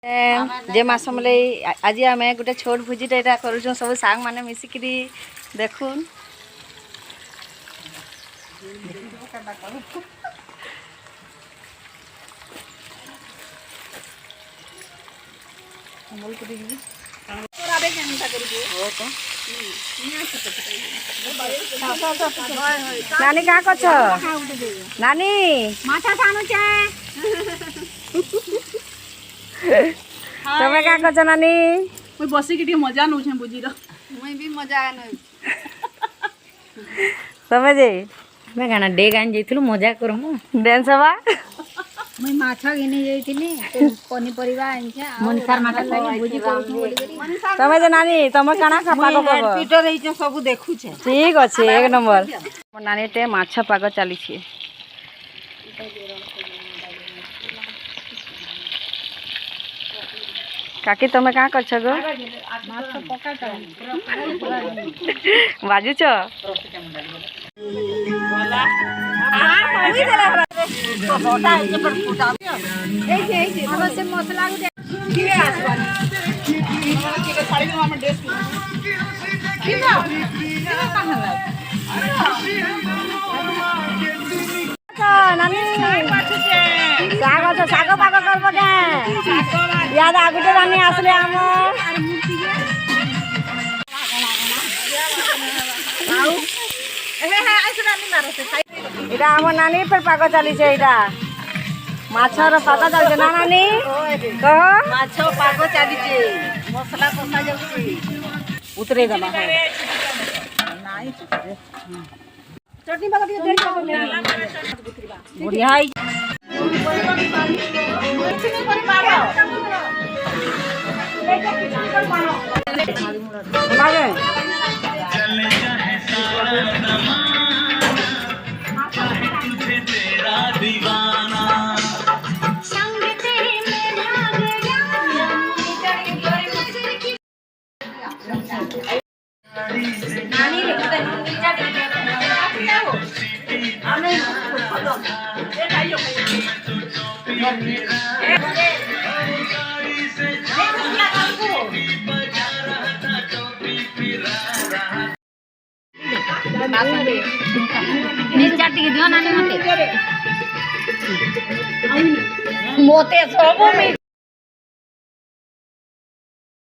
जे मास मले आज आम गोटे छोट भोजीटा यहाँ कर सब सांग मैंने मिसिकी देखुन नानी क्या कर नानी माछा छाणु तमें क्या कर नानी मुई बसिकी मजा नौ बुझी मुई भी मजा तमें जे मैं गाना डेग आन जाइथिलु मजा करमु डांस हवा मुई माछ घिनी जाइथिनी पनीपरिबा आनछे मनसार माटा लागि भुजी करू बोली करी तमें जे नानी तमें काना खा पागो पागो पीटर रही सब देखु छे ठीक अच्छे एक नंबर मोर नानी टे माछ पाग चली छे काकी तमें क्या कर गो बाजू छ शाग पाग करब याद आगुटे रानी आसले आम इटा आम नानी फिर पाग चली माछर पाग चलছে ना नानी कह माछ पाग चली मसला कसा जाउची उतरे दला चटनी पाग बढ़िया मिर्चा टिके दियो नानी मते मोते सब